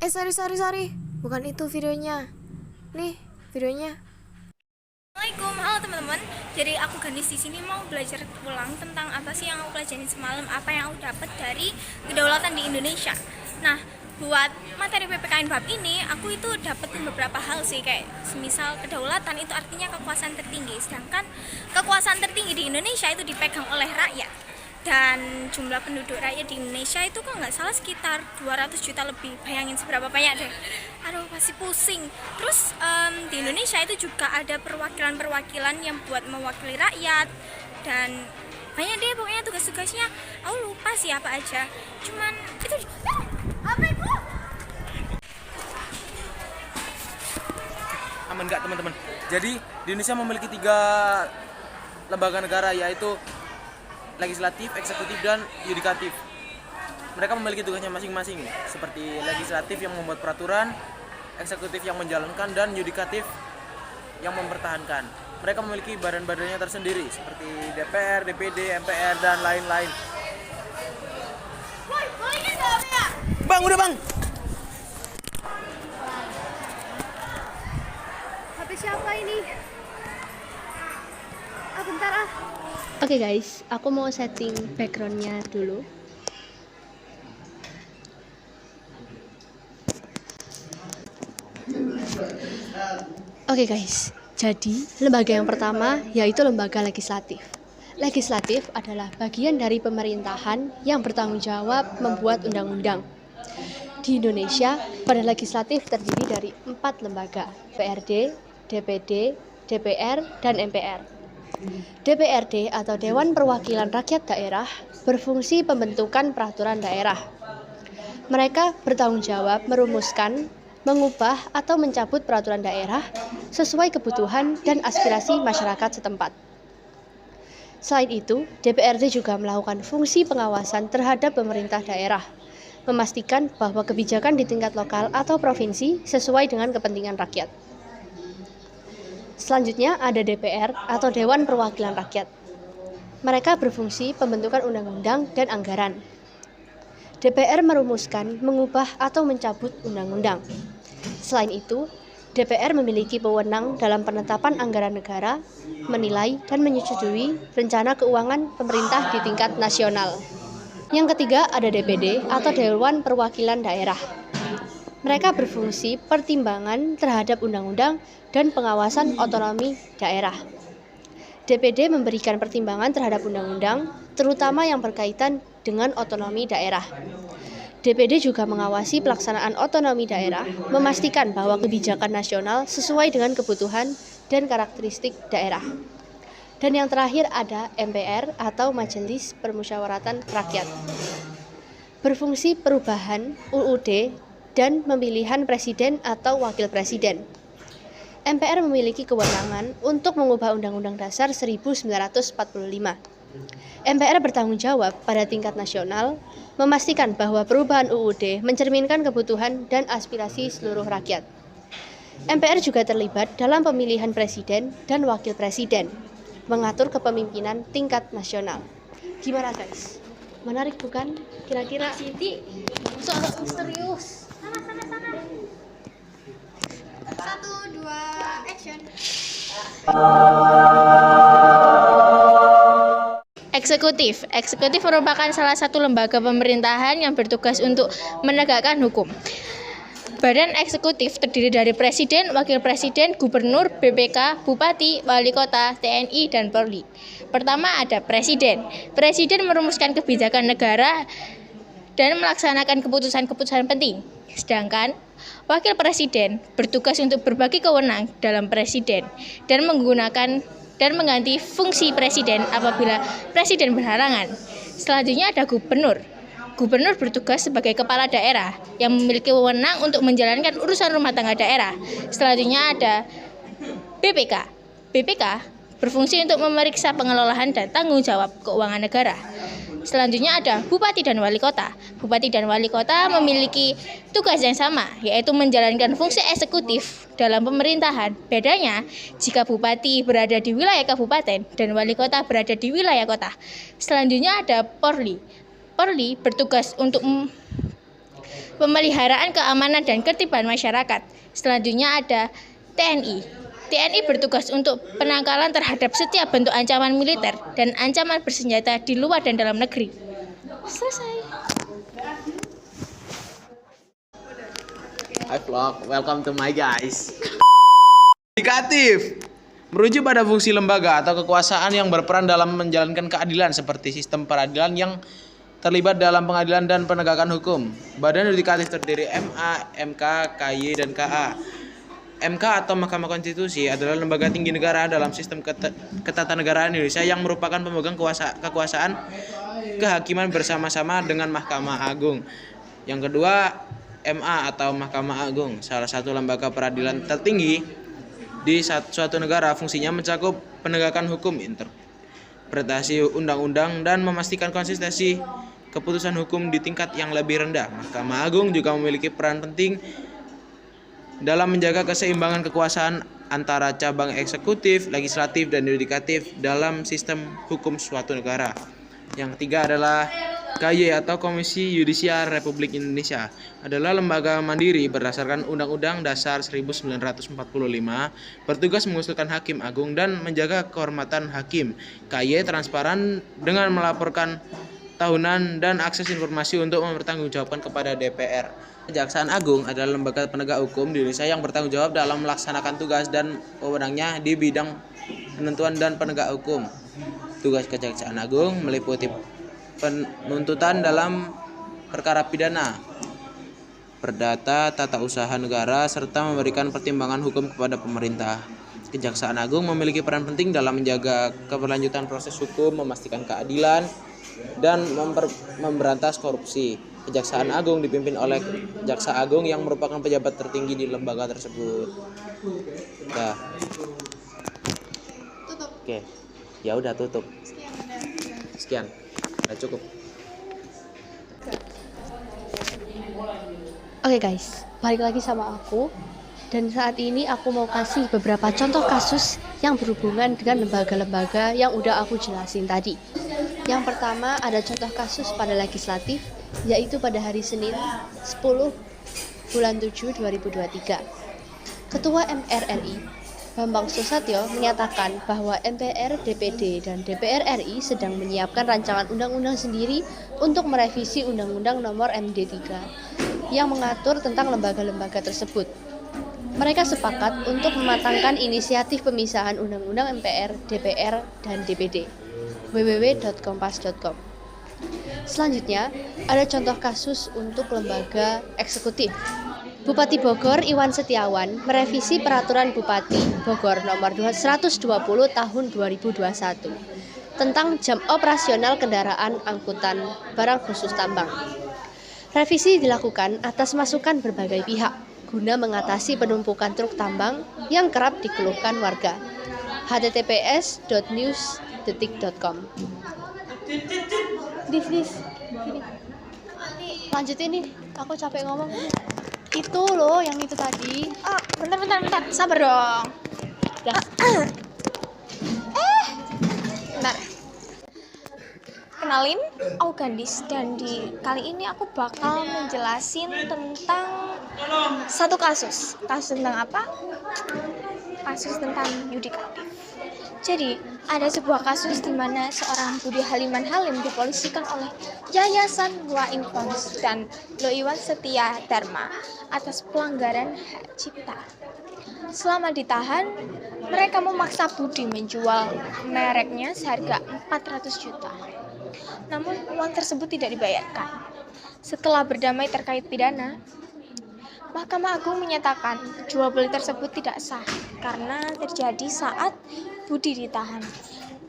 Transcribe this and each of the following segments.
Sorry. Bukan itu videonya. Nih, videonya. Assalamualaikum, halo teman-teman. Jadi aku Ganis di sini mau belajar ulang tentang apa sih yang aku pelajarin semalam, apa yang aku dapat dari kedaulatan di Indonesia. Nah, buat materi PPKN bab ini, aku itu dapat beberapa hal sih, kayak semisal kedaulatan itu artinya kekuasaan tertinggi, sedangkan kekuasaan tertinggi di Indonesia itu dipegang oleh rakyat. Dan jumlah penduduk rakyat di Indonesia itu kok nggak salah sekitar 200 juta lebih. Bayangin seberapa banyak deh. Aduh, pasti pusing. Terus di Indonesia itu juga ada perwakilan-perwakilan yang buat mewakili rakyat. Dan banyak deh pokoknya tugas-tugasnya. Aku lupa sih apa aja. Cuman itu apa itu? Aman nggak teman-teman? Jadi di Indonesia memiliki 3 lembaga negara, yaitu legislatif, eksekutif, dan yudikatif. Mereka memiliki tugasnya masing-masing, seperti legislatif yang membuat peraturan, eksekutif yang menjalankan, dan yudikatif yang mempertahankan. Mereka memiliki badan-badannya tersendiri, seperti DPR, DPD, MPR, dan lain-lain. Bang, udah bang! HP siapa ini? Bentar ah. Oke guys, aku mau setting backgroundnya dulu. Oke guys, jadi lembaga yang pertama yaitu lembaga legislatif. Legislatif adalah bagian dari pemerintahan yang bertanggung jawab membuat undang-undang. Di Indonesia, badan legislatif terdiri dari 4 lembaga, PRD, DPD, DPR, dan MPR. DPRD atau Dewan Perwakilan Rakyat Daerah berfungsi pembentukan peraturan daerah. Mereka bertanggung jawab merumuskan, mengubah atau mencabut peraturan daerah sesuai kebutuhan dan aspirasi masyarakat setempat. Selain itu, DPRD juga melakukan fungsi pengawasan terhadap pemerintah daerah, memastikan bahwa kebijakan di tingkat lokal atau provinsi sesuai dengan kepentingan rakyat. Selanjutnya ada DPR atau Dewan Perwakilan Rakyat. Mereka berfungsi pembentukan undang-undang dan anggaran. DPR merumuskan, mengubah atau mencabut undang-undang. Selain itu, DPR memiliki wewenang dalam penetapan anggaran negara, menilai dan menyetujui rencana keuangan pemerintah di tingkat nasional. Yang ketiga ada DPD atau Dewan Perwakilan Daerah. Mereka berfungsi pertimbangan terhadap undang-undang dan pengawasan otonomi daerah. DPD memberikan pertimbangan terhadap undang-undang, terutama yang berkaitan dengan otonomi daerah. DPD juga mengawasi pelaksanaan otonomi daerah, memastikan bahwa kebijakan nasional sesuai dengan kebutuhan dan karakteristik daerah. Dan yang terakhir ada MPR atau Majelis Permusyawaratan Rakyat. Berfungsi perubahan UUD dan pemilihan presiden atau wakil presiden. MPR memiliki kewenangan untuk mengubah Undang-Undang Dasar 1945. MPR bertanggung jawab pada tingkat nasional, memastikan bahwa perubahan UUD mencerminkan kebutuhan dan aspirasi seluruh rakyat. MPR juga terlibat dalam pemilihan presiden dan wakil presiden, mengatur kepemimpinan tingkat nasional. Gimana guys? Menarik bukan? Kira-kira Siti sok misterius. Sana. 1, 2, action. Eksekutif merupakan salah satu lembaga pemerintahan yang bertugas untuk menegakkan hukum. Badan eksekutif terdiri dari presiden, wakil presiden, gubernur, BPK, bupati, wali kota, TNI, dan Polri. Pertama ada presiden. Presiden merumuskan kebijakan negara dan melaksanakan keputusan-keputusan penting. Sedangkan wakil presiden bertugas untuk berbagi kewenangan dalam presiden dan mengganti fungsi presiden apabila presiden berhalangan. Selanjutnya ada gubernur. Gubernur bertugas sebagai kepala daerah yang memiliki wewenang untuk menjalankan urusan rumah tangga daerah. Selanjutnya ada BPK. BPK berfungsi untuk memeriksa pengelolaan dan tanggung jawab keuangan negara. Selanjutnya ada bupati dan wali kota. Bupati dan wali kota memiliki tugas yang sama, yaitu menjalankan fungsi eksekutif dalam pemerintahan. Bedanya, jika bupati berada di wilayah kabupaten dan wali kota berada di wilayah kota. Selanjutnya ada Polri. Polri bertugas untuk pemeliharaan keamanan dan ketertiban masyarakat. Selanjutnya ada TNI. TNI bertugas untuk penangkalan terhadap setiap bentuk ancaman militer dan ancaman bersenjata di luar dan dalam negeri. Selesai. Hi vlog, welcome to my guys. Yudikatif merujuk pada fungsi lembaga atau kekuasaan yang berperan dalam menjalankan keadilan seperti sistem peradilan yang terlibat dalam pengadilan dan penegakan hukum. Badan yudikatif terdiri MA, MK, KY, dan KA. MK atau Mahkamah Konstitusi adalah lembaga tinggi negara dalam sistem ketatanegaraan Indonesia yang merupakan pemegang kekuasaan kehakiman bersama-sama dengan Mahkamah Agung. Yang kedua, MA atau Mahkamah Agung, salah satu lembaga peradilan tertinggi di suatu negara. Fungsinya mencakup penegakan hukum, interpretasi undang-undang, dan memastikan konsistensi keputusan hukum di tingkat yang lebih rendah. Mahkamah Agung juga memiliki peran penting dalam menjaga keseimbangan kekuasaan antara cabang eksekutif, legislatif, dan yudikatif dalam sistem hukum suatu negara. Yang ketiga adalah KY atau Komisi Yudisial Republik Indonesia, adalah lembaga mandiri berdasarkan Undang-Undang Dasar 1945, bertugas mengusulkan hakim agung dan menjaga kehormatan hakim. KY transparan dengan melaporkan tahunan dan akses informasi untuk mempertanggungjawabkan kepada DPR. Kejaksaan Agung adalah lembaga penegak hukum di Indonesia yang bertanggung jawab dalam melaksanakan tugas dan wewenangnya di bidang penentuan dan penegak hukum. Tugas Kejaksaan Agung meliputi penuntutan dalam perkara pidana, perdata, tata usaha negara, serta memberikan pertimbangan hukum kepada pemerintah. Kejaksaan Agung memiliki peran penting dalam menjaga keberlanjutan proses hukum, memastikan keadilan, dan memberantas korupsi. Kejaksaan Agung dipimpin oleh Jaksa Agung yang merupakan pejabat tertinggi di lembaga tersebut. Nah. Oke. Ya udah tutup. Sekian. Udah cukup. Oke guys, balik lagi sama aku. Dan saat ini aku mau kasih beberapa contoh kasus yang berhubungan dengan lembaga-lembaga yang udah aku jelasin tadi. Yang pertama ada contoh kasus pada legislatif, yaitu pada hari Senin 10 bulan 7 2023. Ketua MPR RI Bambang Susatyo menyatakan bahwa MPR, DPD, dan DPR RI sedang menyiapkan rancangan undang-undang sendiri untuk merevisi Undang-Undang Nomor MD 3 yang mengatur tentang lembaga-lembaga tersebut. Mereka sepakat untuk mematangkan inisiatif pemisahan Undang-Undang MPR, DPR, dan DPD. www.kompas.com. Selanjutnya, ada contoh kasus untuk lembaga eksekutif. Bupati Bogor Iwan Setiawan merevisi Peraturan Bupati Bogor Nomor 120 Tahun 2021 tentang jam operasional kendaraan angkutan barang khusus tambang. Revisi dilakukan atas masukan berbagai pihak guna mengatasi penumpukan truk tambang yang kerap dikeluhkan warga. https://news.detik.com. Lanjutin nih, aku capek ngomong. Itu loh, yang itu tadi. Oh, bentar, sabar dong. Bentar. Kenalin, aku Gandis, dan di kali ini aku bakal menjelasin tentang satu kasus. Kasus tentang apa? Kasus tentang yudikatif. Jadi, ada sebuah kasus di mana seorang Budi Haliman Halim dipolisikan oleh Yayasan Wa Infons dan Lo Iwan Setia Dharma atas pelanggaran hak cipta. Selama ditahan, mereka memaksa Budi menjual mereknya seharga 400 juta. Namun, uang tersebut tidak dibayarkan. Setelah berdamai terkait pidana, Mahkamah Agung menyatakan jual beli tersebut tidak sah karena terjadi saat Budi ditahan.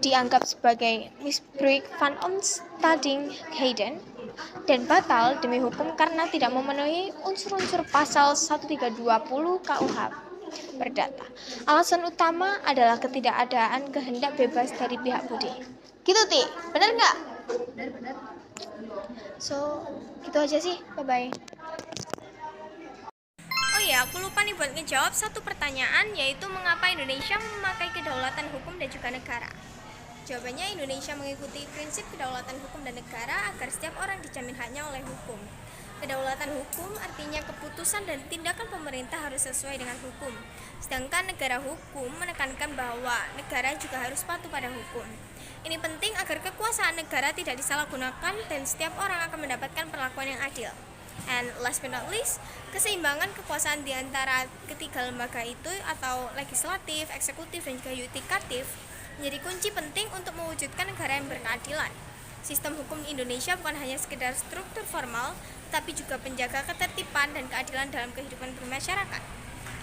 Dianggap sebagai misbruik van omstandingheden dan batal demi hukum karena tidak memenuhi unsur-unsur pasal 1320 KUH Perdata. Alasan utama adalah ketidakadaan kehendak bebas dari pihak Budi. Gitu, Ti? Bener nggak? Benar. So, gitu aja sih. Bye-bye. Oh iya, aku lupa nih buat ngejawab satu pertanyaan, yaitu mengapa Indonesia memakai kedaulatan hukum dan juga negara. Jawabannya, Indonesia mengikuti prinsip kedaulatan hukum dan negara agar setiap orang dijamin haknya oleh hukum. Kedaulatan hukum artinya keputusan dan tindakan pemerintah harus sesuai dengan hukum. Sedangkan negara hukum menekankan bahwa negara juga harus patuh pada hukum. Ini penting agar kekuasaan negara tidak disalahgunakan dan setiap orang akan mendapatkan perlakuan yang adil. And last but not least, keseimbangan kekuasaan di antara ketiga lembaga itu atau legislatif, eksekutif, dan juga yudikatif menjadi kunci penting untuk mewujudkan negara yang berkeadilan. Sistem hukum Indonesia bukan hanya sekedar struktur formal, tapi juga penjaga ketertiban dan keadilan dalam kehidupan bermasyarakat.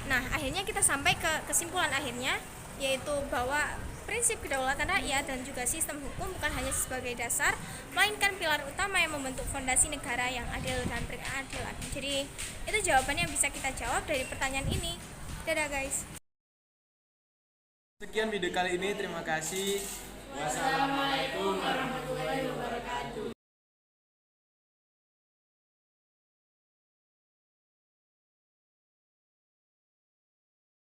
Nah, akhirnya kita sampai ke kesimpulan akhirnya, yaitu bahwa prinsip kedaulatan rakyat dan juga sistem hukum bukan hanya sebagai dasar, melainkan pilar utama yang membentuk fondasi negara yang adil dan berkeadilan. Jadi, itu jawabannya yang bisa kita jawab dari pertanyaan ini. Dadah guys. Sekian video kali ini, terima kasih. Wassalamualaikum